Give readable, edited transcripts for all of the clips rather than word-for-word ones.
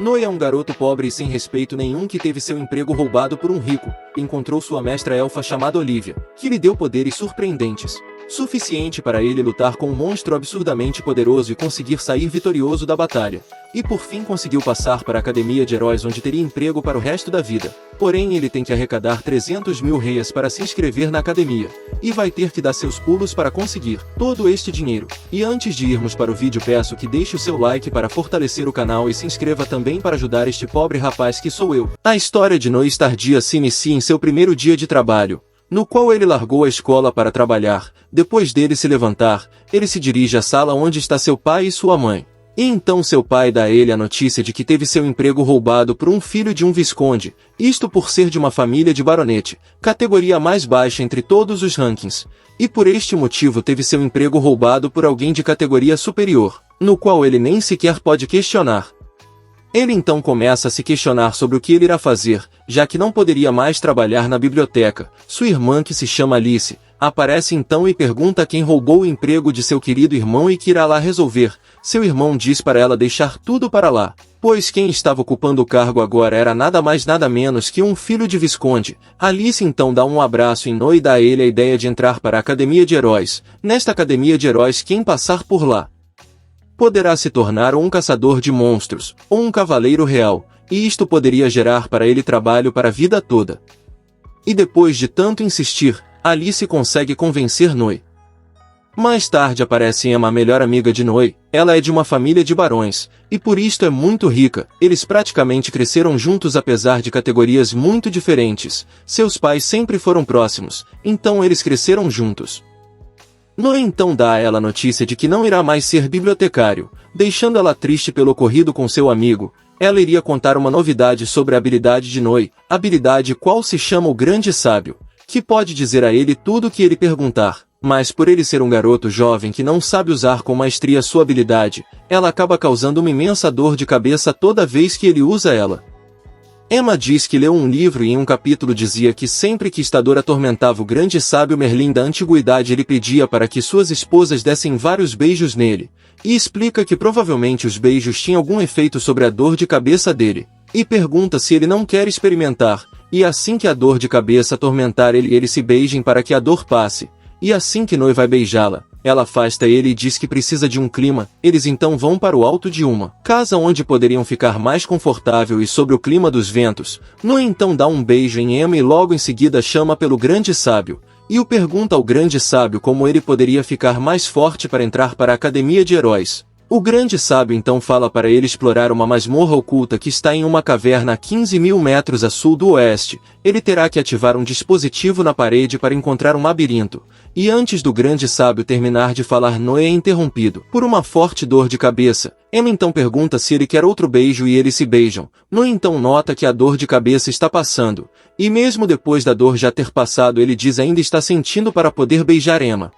Noé é um garoto pobre e sem respeito nenhum que teve seu emprego roubado por um rico. Encontrou sua mestra elfa chamada Olivia, que lhe deu poderes surpreendentes, suficiente para ele lutar com um monstro absurdamente poderoso e conseguir sair vitorioso da batalha. E por fim conseguiu passar para a Academia de Heróis, onde teria emprego para o resto da vida. Porém ele tem que arrecadar 300 mil reias para se inscrever na academia, e vai ter que dar seus pulos para conseguir todo este dinheiro. E antes de irmos para o vídeo, peço que deixe o seu like para fortalecer o canal e se inscreva também para ajudar este pobre rapaz que sou eu. A história de Noé Stardia se inicia em seu primeiro dia de trabalho, no qual ele largou a escola para trabalhar. Depois dele se levantar, ele se dirige à sala onde está seu pai e sua mãe. E então seu pai dá a ele a notícia de que teve seu emprego roubado por um filho de um visconde, isto por ser de uma família de baronete, categoria mais baixa entre todos os rankings, e por este motivo teve seu emprego roubado por alguém de categoria superior, no qual ele nem sequer pode questionar. Ele então começa a se questionar sobre o que ele irá fazer, já que não poderia mais trabalhar na biblioteca. Sua irmã, que se chama Alice, aparece então e pergunta quem roubou o emprego de seu querido irmão e que irá lá resolver. Seu irmão diz para ela deixar tudo para lá, pois quem estava ocupando o cargo agora era nada mais nada menos que um filho de visconde. Alice então dá um abraço em Noé e dá a ele a ideia de entrar para a Academia de Heróis. Nesta Academia de Heróis, quem passar por lá poderá se tornar ou um caçador de monstros, ou um cavaleiro real, e isto poderia gerar para ele trabalho para a vida toda. E depois de tanto insistir, Alice consegue convencer Noé. Mais tarde aparece Emma, a melhor amiga de Noé. Ela é de uma família de barões, e por isto é muito rica. Eles praticamente cresceram juntos apesar de categorias muito diferentes. Seus pais sempre foram próximos, então eles cresceram juntos. Noé então dá a ela a notícia de que não irá mais ser bibliotecário, deixando ela triste pelo ocorrido com seu amigo. Ela iria contar uma novidade sobre a habilidade de Noé, habilidade qual se chama o Grande Sábio, que pode dizer a ele tudo o que ele perguntar, mas por ele ser um garoto jovem que não sabe usar com maestria sua habilidade, ela acaba causando uma imensa dor de cabeça toda vez que ele usa ela. Emma diz que leu um livro e em um capítulo dizia que sempre que Istador atormentava o grande sábio Merlin da antiguidade, ele pedia para que suas esposas dessem vários beijos nele, e explica que provavelmente os beijos tinham algum efeito sobre a dor de cabeça dele, e pergunta se ele não quer experimentar, e assim que a dor de cabeça atormentar ele e ele se beijem para que a dor passe, e assim que Noé vai beijá-la, ela afasta ele e diz que precisa de um clima. Eles então vão para o alto de uma casa onde poderiam ficar mais confortável e sobre o clima dos ventos. Noé então dá um beijo em Emma e logo em seguida chama pelo grande sábio, e o pergunta ao grande sábio como ele poderia ficar mais forte para entrar para a Academia de Heróis. O grande sábio então fala para ele explorar uma masmorra oculta que está em uma caverna a 15 mil metros a sul do oeste. Ele terá que ativar um dispositivo na parede para encontrar um labirinto. E antes do grande sábio terminar de falar, Noé é interrompido por uma forte dor de cabeça. Emma então pergunta se ele quer outro beijo e eles se beijam. Noé então nota que a dor de cabeça está passando. E mesmo depois da dor já ter passado, ele diz ainda está sentindo para poder beijar Emma.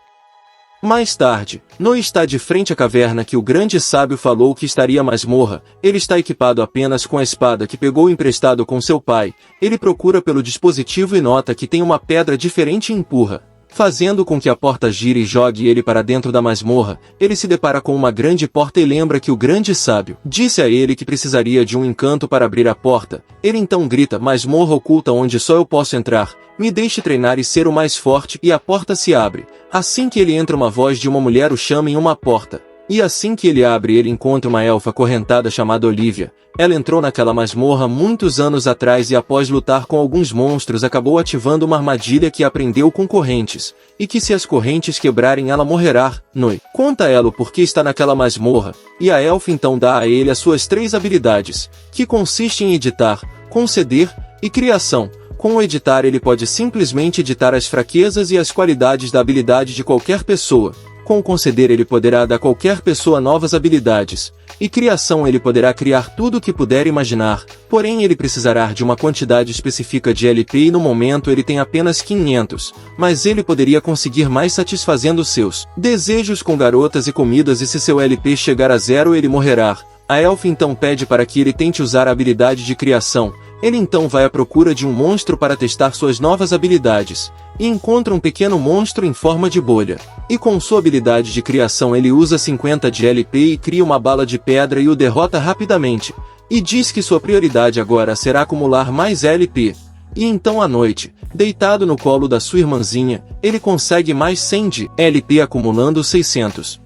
Mais tarde, Noé está de frente à caverna que o grande sábio falou que estaria masmorra. Ele está equipado apenas com a espada que pegou emprestado com seu pai. Ele procura pelo dispositivo e nota que tem uma pedra diferente e empurra, fazendo com que a porta gire e jogue ele para dentro da masmorra. Ele se depara com uma grande porta e lembra que o grande sábio disse a ele que precisaria de um encanto para abrir a porta. Ele então grita: masmorra oculta onde só eu posso entrar. Me deixe treinar e ser o mais forte. E a porta se abre. Assim que ele entra, uma voz de uma mulher o chama em uma porta. E assim que ele abre, ele encontra uma elfa acorrentada chamada Olivia. Ela entrou naquela masmorra muitos anos atrás e após lutar com alguns monstros acabou ativando uma armadilha que aprendeu com correntes, e que se as correntes quebrarem ela morrerá. Noé conta a ela o porquê está naquela masmorra, e a elfa então dá a ele as suas 3 habilidades, que consistem em editar, conceder e criação. Com o editar ele pode simplesmente editar as fraquezas e as qualidades da habilidade de qualquer pessoa. Com o conceder ele poderá dar a qualquer pessoa novas habilidades. E criação ele poderá criar tudo o que puder imaginar, porém ele precisará de uma quantidade específica de LP e no momento ele tem apenas 500, mas ele poderia conseguir mais satisfazendo seus desejos com garotas e comidas, e se seu LP chegar a 0 ele morrerá. A elfa então pede para que ele tente usar a habilidade de criação. Ele então vai à procura de um monstro para testar suas novas habilidades, e encontra um pequeno monstro em forma de bolha. E com sua habilidade de criação ele usa 50 de LP e cria uma bala de pedra e o derrota rapidamente. e diz que sua prioridade agora será acumular mais LP. E então à noite, deitado no colo da sua irmãzinha, ele consegue mais 100 de LP acumulando 600.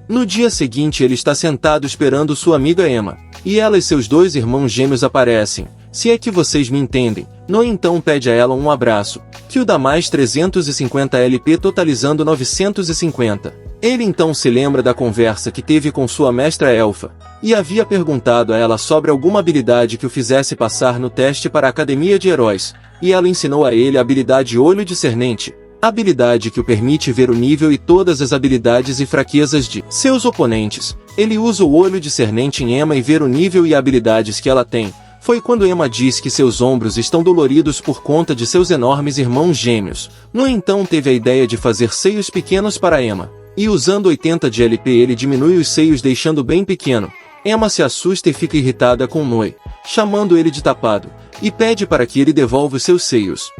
No dia seguinte ele está sentado esperando sua amiga Emma, e ela e seus dois irmãos gêmeos aparecem. Se é que vocês me entendem, Noe então pede a ela um abraço, que o dá mais 350 LP totalizando 950. Ele então se lembra da conversa que teve com sua mestra elfa, e havia perguntado a ela sobre alguma habilidade que o fizesse passar no teste para a Academia de Heróis, e ela ensinou a ele a habilidade Olho Discernente, habilidade que o permite ver o nível e todas as habilidades e fraquezas de seus oponentes. Ele usa o Olho Discernente em Emma e ver o nível e habilidades que ela tem. Foi quando Emma diz que seus ombros estão doloridos por conta de seus enormes irmãos gêmeos. No então teve a ideia de fazer seios pequenos para Emma, e usando 80 de LP ele diminui os seios deixando bem pequeno. Emma se assusta e fica irritada com Noe, chamando ele de tapado, e pede para que ele devolva os seus seios.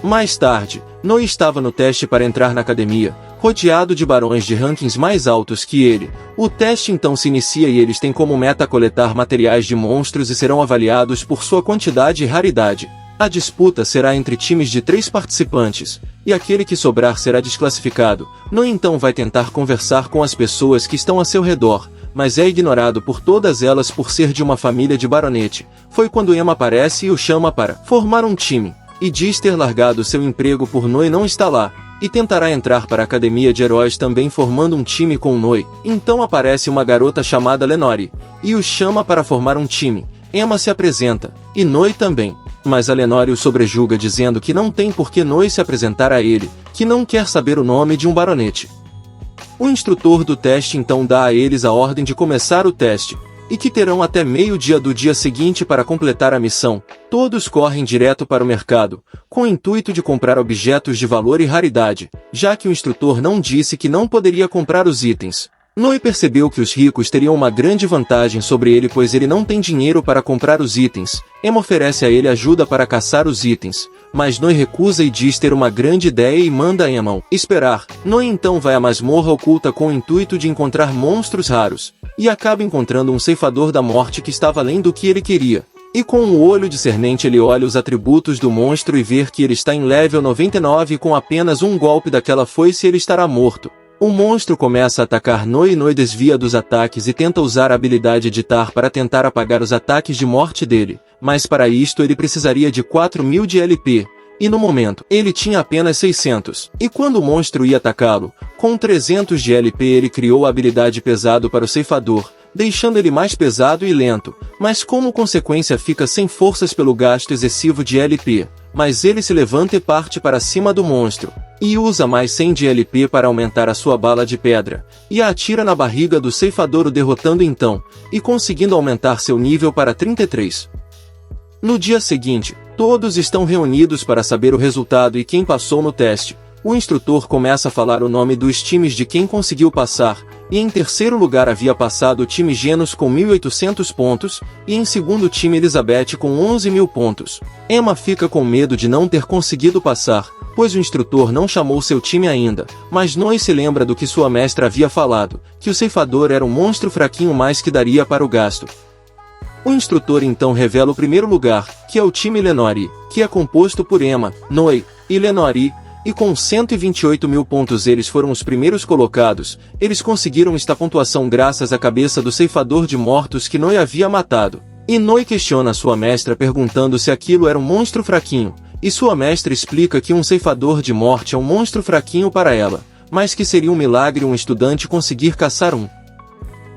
Mais tarde, Noe estava no teste para entrar na academia, rodeado de barões de rankings mais altos que ele. O teste então se inicia e eles têm como meta coletar materiais de monstros e serão avaliados por sua quantidade e raridade. A disputa será entre times de 3 participantes, e aquele que sobrar será desclassificado. Noe então vai tentar conversar com as pessoas que estão a seu redor, mas é ignorado por todas elas por ser de uma família de baronete. Foi quando Emma aparece e o chama para formar um time, e diz ter largado seu emprego por Noe não está lá, e tentará entrar para a Academia de Heróis também formando um time com Noe. Então aparece uma garota chamada Lenore, e o chama para formar um time. Emma se apresenta, e Noe também, mas a Lenore o sobrejuga dizendo que não tem por que Noe se apresentar a ele, que não quer saber o nome de um baronete. O instrutor do teste então dá a eles a ordem de começar o teste, e que terão até meio-dia do dia seguinte para completar a missão. Todos correm direto para o mercado, com o intuito de comprar objetos de valor e raridade, já que o instrutor não disse que não poderia comprar os itens. Noe percebeu que os ricos teriam uma grande vantagem sobre ele pois ele não tem dinheiro para comprar os itens. Emma oferece a ele ajuda para caçar os itens, mas Noe recusa e diz ter uma grande ideia e manda Emma esperar. Noe então vai à masmorra oculta com o intuito de encontrar monstros raros, e acaba encontrando um ceifador da morte que estava além do que ele queria. E com o olho discernente ele olha os atributos do monstro e vê que ele está em level 99 e com apenas um golpe daquela foice ele estará morto. O monstro começa a atacar Noe e Noe desvia dos ataques e tenta usar a habilidade editar para tentar apagar os ataques de morte dele, mas para isto ele precisaria de 4.000 de LP, e no momento, ele tinha apenas 600. E quando o monstro ia atacá-lo, com 300 de LP ele criou a habilidade pesado para o ceifador, deixando ele mais pesado e lento, mas como consequência fica sem forças pelo gasto excessivo de LP. Mas ele se levanta e parte para cima do monstro, e usa mais 100 de LP para aumentar a sua bala de pedra, e a atira na barriga do ceifador o derrotando então, e conseguindo aumentar seu nível para 33. No dia seguinte, todos estão reunidos para saber o resultado e quem passou no teste. O instrutor começa a falar o nome dos times de quem conseguiu passar, e em terceiro lugar havia passado o time Genos com 1.800 pontos, e em segundo time Elizabeth com 11.000 pontos. Emma fica com medo de não ter conseguido passar, pois o instrutor não chamou seu time ainda, mas Noe se lembra do que sua mestra havia falado, que o ceifador era um monstro fraquinho mais que daria para o gasto. O instrutor então revela o primeiro lugar, que é o time Lenore, que é composto por Emma, Noe e Lenore, e com 128.000 pontos eles foram os primeiros colocados. Eles conseguiram esta pontuação graças à cabeça do ceifador de mortos que Noe havia matado. E Noe questiona sua mestra perguntando se aquilo era um monstro fraquinho, e sua mestra explica que um ceifador de morte é um monstro fraquinho para ela, mas que seria um milagre um estudante conseguir caçar um.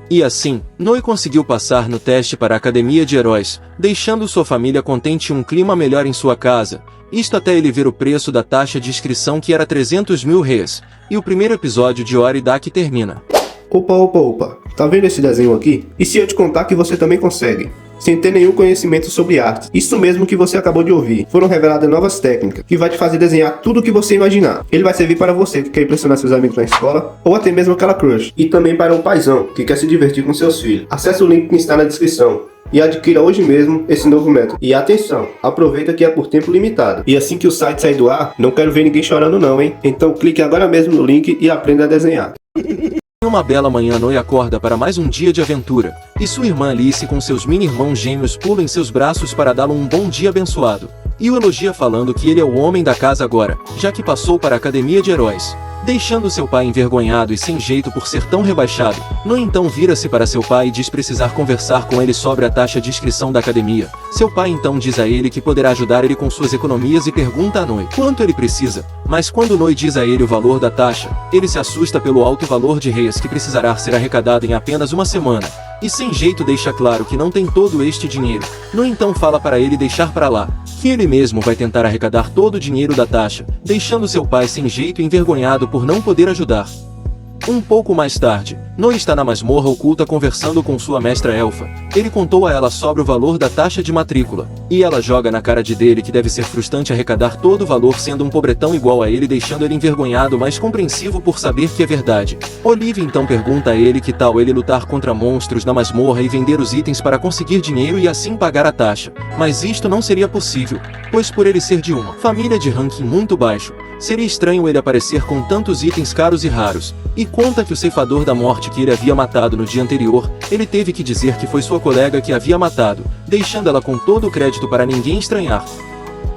E assim, Noe conseguiu passar no teste para a Academia de Heróis, deixando sua família contente e um clima melhor em sua casa, isto até ele ver o preço da taxa de inscrição que era 300.000 reais, e o primeiro episódio de Ori Daqui termina. Opa, tá vendo esse desenho aqui? E se eu te contar que você também consegue? Sem ter nenhum conhecimento sobre arte. Isso mesmo que você acabou de ouvir. Foram reveladas novas técnicas, que vai te fazer desenhar tudo o que você imaginar. Ele vai servir para você que quer impressionar seus amigos na escola, ou até mesmo aquela crush. E também para um paizão, que quer se divertir com seus filhos. Acesse o link que está na descrição e adquira hoje mesmo esse novo método. E atenção, aproveita que é por tempo limitado. E assim que o site sair do ar, não quero ver ninguém chorando não, hein? Então clique agora mesmo no link e aprenda a desenhar. Em uma bela manhã, Noi acorda para mais um dia de aventura, e sua irmã Alice com seus mini-irmãos gêmeos pula em seus braços para dá-lo um bom dia abençoado. E o elogia falando que ele é o homem da casa agora, já que passou para a academia de heróis. Deixando seu pai envergonhado e sem jeito por ser tão rebaixado, Noi então vira-se para seu pai e diz precisar conversar com ele sobre a taxa de inscrição da academia. Seu pai então diz a ele que poderá ajudar ele com suas economias e pergunta a Noi quanto ele precisa. Mas quando Noi diz a ele o valor da taxa, ele se assusta pelo alto valor de réis que precisará ser arrecadado em apenas uma semana. E sem jeito deixa claro que não tem todo este dinheiro. Noi então fala para ele deixar para lá, que ele mesmo vai tentar arrecadar todo o dinheiro da taxa, deixando seu pai sem jeito e envergonhado por não poder ajudar. Um pouco mais tarde, Noi está na masmorra oculta conversando com sua mestra elfa. Ele contou a ela sobre o valor da taxa de matrícula, e ela joga na cara dele que deve ser frustrante arrecadar todo o valor sendo um pobretão igual a ele, deixando ele envergonhado mas compreensivo por saber que é verdade. Olivia então pergunta a ele que tal ele lutar contra monstros na masmorra e vender os itens para conseguir dinheiro e assim pagar a taxa. Mas isto não seria possível, pois por ele ser de uma família de ranking muito baixo, seria estranho ele aparecer com tantos itens caros e raros. E conta que o ceifador da morte que ele havia matado no dia anterior, ele teve que dizer que foi sua colega que havia matado, deixando ela com todo o crédito para ninguém estranhar.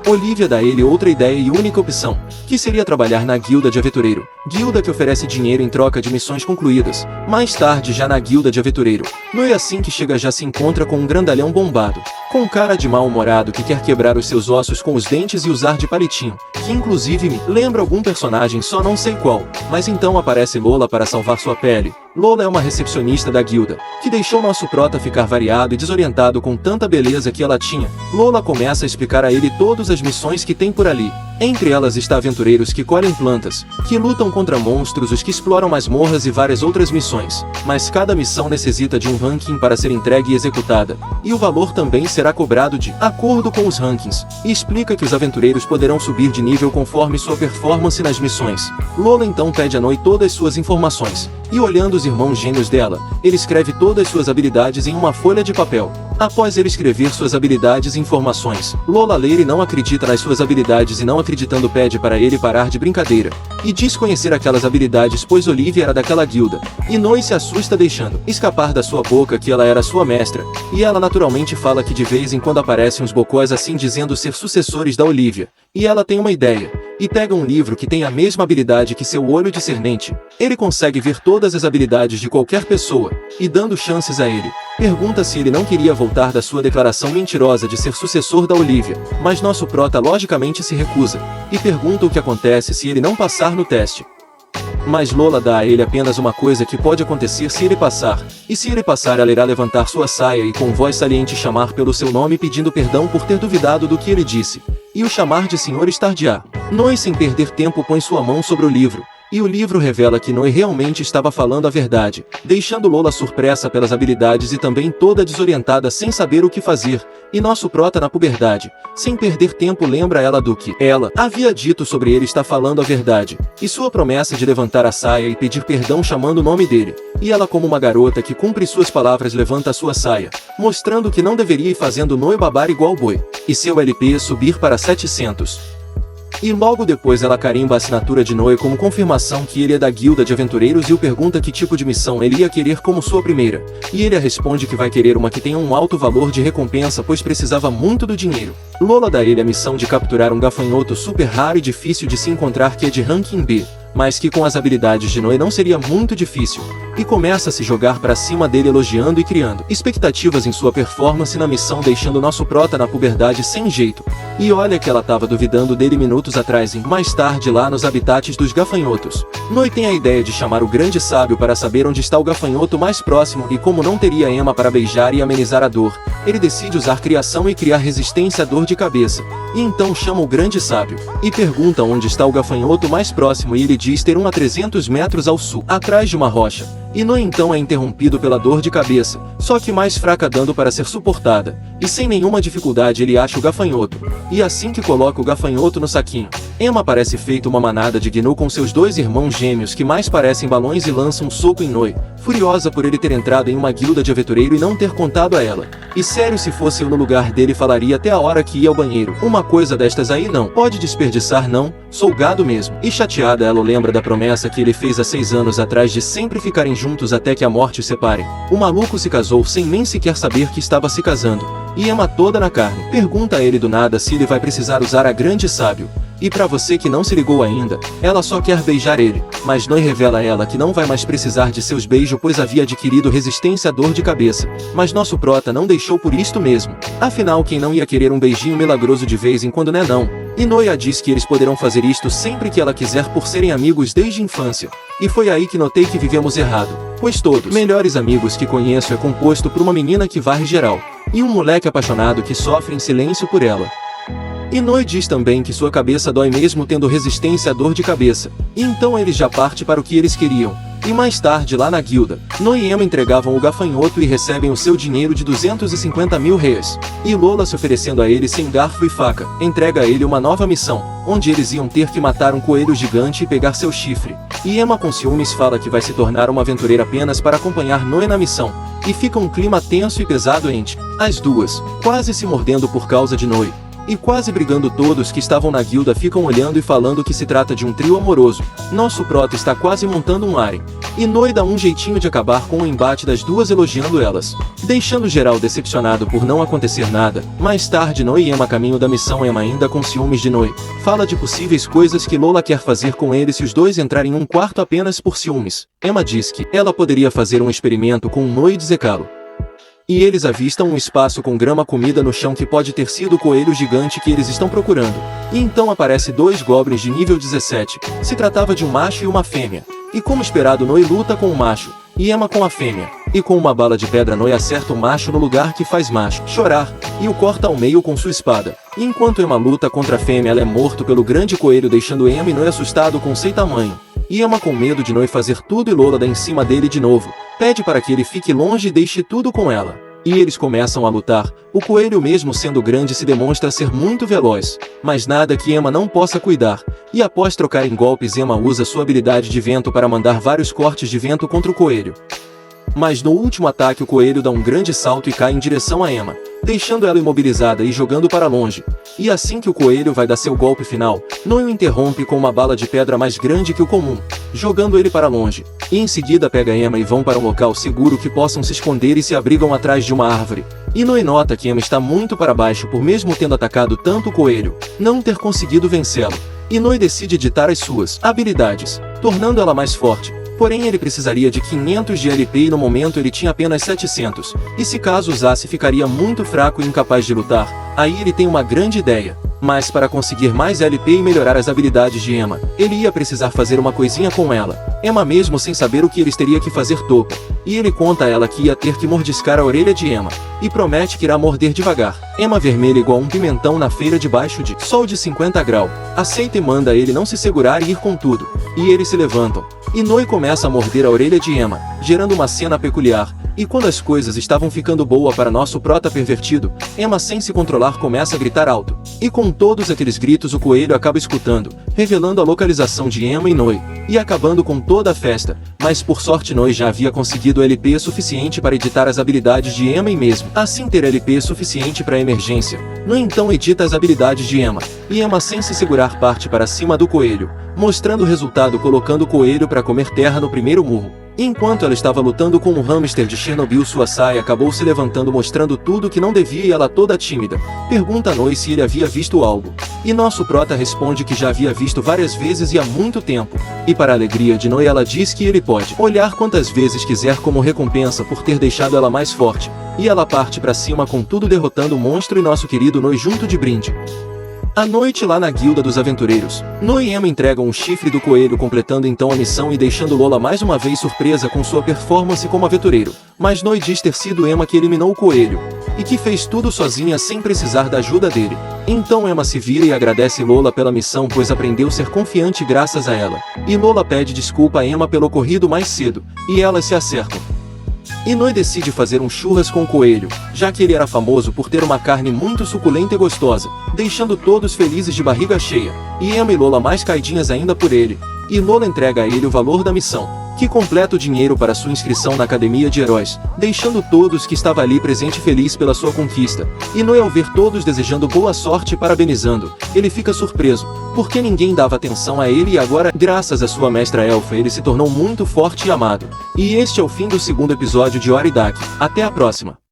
Olivia dá a ele outra ideia e única opção, que seria trabalhar na guilda de aventureiro, guilda que oferece dinheiro em troca de missões concluídas. Mais tarde, já na guilda de aventureiro, Noi assim que chega já se encontra com um grandalhão bombado, com cara de mal-humorado que quer quebrar os seus ossos com os dentes e usar de palitinho, que inclusive me lembra algum personagem, só não sei qual. Mas então aparece Lola para salvar sua pele. Lola é uma recepcionista da guilda, que deixou nosso prota ficar variado e desorientado com tanta beleza que ela tinha. Lola começa a explicar a ele todas as missões que tem por ali. Entre elas está aventureiros que colhem plantas, que lutam contra monstros, os que exploram masmorras e várias outras missões. Mas cada missão necessita de um ranking para ser entregue e executada, e o valor também será cobrado de acordo com os rankings, e explica que os aventureiros poderão subir de nível conforme sua performance nas missões. Lola então pede a Noi todas suas informações, e olhando os irmãos gêmeos dela, ele escreve todas suas habilidades em uma folha de papel. Após ele escrever suas habilidades e informações, Lola lê e não acredita nas suas habilidades e não acreditando pede para ele parar de brincadeira, e diz conhecer aquelas habilidades pois Olivia era daquela guilda, e Noi se assusta deixando escapar da sua boca que ela era sua mestra, e ela naturalmente fala que de vez em quando aparecem uns bocós assim dizendo ser sucessores da Olivia, e ela tem uma ideia, e pega um livro que tem a mesma habilidade que seu olho discernente. Ele consegue ver todas as habilidades de qualquer pessoa, e dando chances a ele, pergunta se ele não queria voltar da sua declaração mentirosa de ser sucessor da Olivia, mas nosso prota logicamente se recusa, e pergunta o que acontece se ele não passar no teste. Mas Lola dá a ele apenas uma coisa que pode acontecer se ele passar, e se ele passar ela irá levantar sua saia e com voz saliente chamar pelo seu nome pedindo perdão por ter duvidado do que ele disse, e o chamar de Sr. Stardia. Noi sem perder tempo põe sua mão sobre o livro, e o livro revela que Noi realmente estava falando a verdade, deixando Lola surpresa pelas habilidades e também toda desorientada sem saber o que fazer, e nosso prota na puberdade, sem perder tempo lembra ela do que ela havia dito sobre ele estar falando a verdade, e sua promessa de levantar a saia e pedir perdão chamando o nome dele, e ela como uma garota que cumpre suas palavras levanta a sua saia, mostrando que não deveria ir fazendo Noi babar igual boi, e seu LP subir para 700. E logo depois ela carimba a assinatura de Noi como confirmação que ele é da guilda de aventureiros e o pergunta que tipo de missão ele ia querer como sua primeira, e ele a responde que vai querer uma que tenha um alto valor de recompensa pois precisava muito do dinheiro. Lola dá a ele a missão de capturar um gafanhoto super raro e difícil de se encontrar que é de ranking B, mas que com as habilidades de Noi não seria muito difícil, e começa a se jogar para cima dele elogiando e criando expectativas em sua performance na missão deixando nosso prota na puberdade sem jeito. E olha que ela tava duvidando dele minutos atrás e mais tarde lá nos habitats dos gafanhotos. Noi tem a ideia de chamar o grande sábio para saber onde está o gafanhoto mais próximo e como não teria Emma para beijar e amenizar a dor, ele decide usar criação e criar resistência à dor de cabeça. E então chama o grande sábio, e pergunta onde está o gafanhoto mais próximo e ele diz ter um a 300 metros ao sul, atrás de uma rocha. E Noi então é interrompido pela dor de cabeça, só que mais fraca dando para ser suportada, e sem nenhuma dificuldade ele acha o gafanhoto, e assim que coloca o gafanhoto no saquinho, Emma parece feito uma manada de gnu com seus dois irmãos gêmeos que mais parecem balões e lança um soco em Noi, furiosa por ele ter entrado em uma guilda de aventureiro e não ter contado a ela. E sério, se fosse eu no lugar dele falaria até a hora que ia ao banheiro. Uma coisa destas aí não pode desperdiçar não, sou gado mesmo. E chateada ela lembra da promessa que ele fez há 6 anos atrás de sempre ficarem juntos até que a morte os separe. O maluco se casou sem nem sequer saber que estava se casando. E Emma toda na carne pergunta a ele do nada se ele vai precisar usar a grande sábio. E pra você que não se ligou ainda, ela só quer beijar ele, mas Noi revela a ela que não vai mais precisar de seus beijos pois havia adquirido resistência à dor de cabeça. Mas nosso prota não deixou por isto mesmo. Afinal, quem não ia querer um beijinho milagroso de vez em quando, né não? E Noia diz que eles poderão fazer isto sempre que ela quiser por serem amigos desde a infância. E foi aí que notei que vivemos errado, pois todos os melhores amigos que conheço é composto por uma menina que varre geral, e um moleque apaixonado que sofre em silêncio por ela. E Noi diz também que sua cabeça dói mesmo tendo resistência à dor de cabeça, e então eles já partem para o que eles queriam. E mais tarde lá na guilda, Noi e Emma entregavam o gafanhoto e recebem o seu dinheiro de 250 mil reais. E Lola, se oferecendo a ele sem garfo e faca, entrega a ele uma nova missão, onde eles iam ter que matar um coelho gigante e pegar seu chifre. E Emma com ciúmes fala que vai se tornar uma aventureira apenas para acompanhar Noi na missão. E fica um clima tenso e pesado entre as duas, quase se mordendo por causa de Noi. E quase brigando, todos que estavam na guilda ficam olhando e falando que se trata de um trio amoroso. Nosso prota está quase montando um harem. E Noi dá um jeitinho de acabar com o embate das duas elogiando elas, deixando geral decepcionado por não acontecer nada. Mais tarde Noi e Emma caminho da missão. Emma ainda com ciúmes de Noi fala de possíveis coisas que Lola quer fazer com ele se os dois entrarem em um quarto apenas por ciúmes. Emma diz que ela poderia fazer um experimento com Noi e dizecá-lo. E eles avistam um espaço com grama comida no chão que pode ter sido o coelho gigante que eles estão procurando. E então aparece 2 goblins de nível 17. Se tratava de um macho e uma fêmea. E como esperado, Noi luta com o macho, e Emma com a fêmea. E com uma bala de pedra Noi acerta o macho no lugar que faz macho chorar, e o corta ao meio com sua espada. E enquanto Emma luta contra a fêmea, ela é morto pelo grande coelho, deixando Emma e Noi assustado com seu tamanho. E Emma com medo de Noi fazer tudo e Lola dá em cima dele de novo. Pede para que ele fique longe e deixe tudo com ela. E eles começam a lutar. O coelho, mesmo sendo grande, se demonstra ser muito veloz, mas nada que Emma não possa cuidar. E após trocar em golpes, Emma usa sua habilidade de vento para mandar vários cortes de vento contra o coelho. Mas no último ataque o coelho dá um grande salto e cai em direção a Emma, deixando ela imobilizada e jogando para longe. E assim que o coelho vai dar seu golpe final, Noi o interrompe com uma bala de pedra mais grande que o comum, jogando ele para longe. E em seguida pega Emma e vão para um local seguro que possam se esconder e se abrigam atrás de uma árvore. E Noi nota que Emma está muito para baixo por, mesmo tendo atacado tanto o coelho, não ter conseguido vencê-lo. E Noi decide ditar as suas habilidades, tornando ela mais forte. Porém ele precisaria de 500 de LP e no momento ele tinha apenas 700, e se caso usasse ficaria muito fraco e incapaz de lutar. Aí ele tem uma grande ideia. Mas para conseguir mais LP e melhorar as habilidades de Emma, ele ia precisar fazer uma coisinha com ela. Emma, mesmo sem saber o que eles teria que fazer, topa. E ele conta a ela que ia ter que mordiscar a orelha de Emma, e promete que irá morder devagar. Emma, vermelha igual um pimentão na feira debaixo de sol de 50 graus, aceita e manda ele não se segurar e ir com tudo. E eles se levantam. E Noi começa a morder a orelha de Emma, gerando uma cena peculiar. E quando as coisas estavam ficando boa para nosso prota pervertido, Emma, sem se controlar, começa a gritar alto. E com todos aqueles gritos o coelho acaba escutando, revelando a localização de Emma e Noi, e acabando com toda a festa. Mas por sorte Noi já havia conseguido LP suficiente para editar as habilidades de Emma e mesmo assim ter LP suficiente para emergência. Noi então edita as habilidades de Emma, e Emma, sem se segurar, parte para cima do coelho, mostrando o resultado colocando o coelho para comer terra no primeiro murro. Enquanto ela estava lutando com um hamster de Chernobyl, sua saia acabou se levantando, mostrando tudo que não devia, e ela, toda tímida, pergunta a Noi se ele havia visto algo. E nosso prota responde que já havia visto várias vezes e há muito tempo. E para a alegria de Noi, ela diz que ele pode olhar quantas vezes quiser como recompensa por ter deixado ela mais forte. E ela parte para cima com tudo, derrotando o monstro e nosso querido Noi junto de brinde. À noite lá na guilda dos aventureiros, Noi e Emma entregam o chifre do coelho, completando então a missão e deixando Lola mais uma vez surpresa com sua performance como aventureiro. Mas Noi diz ter sido Emma que eliminou o coelho, e que fez tudo sozinha sem precisar da ajuda dele. Então Emma se vira e agradece Lola pela missão, pois aprendeu a ser confiante graças a ela. E Lola pede desculpa a Emma pelo ocorrido mais cedo, e elas se acertam. Inoue decide fazer um churras com o coelho, já que ele era famoso por ter uma carne muito suculenta e gostosa, deixando todos felizes de barriga cheia, e Emma e Lola mais caidinhas ainda por ele. E Lola entrega a ele o valor da missão, que completa o dinheiro para sua inscrição na Academia de Heróis, deixando todos que estava ali presente feliz pela sua conquista. Inoue, ao ver todos desejando boa sorte e parabenizando, ele fica surpreso, porque ninguém dava atenção a ele e agora, graças à sua mestra elfa, ele se tornou muito forte e amado. E este é o fim do segundo episódio de Oridak. Até a próxima!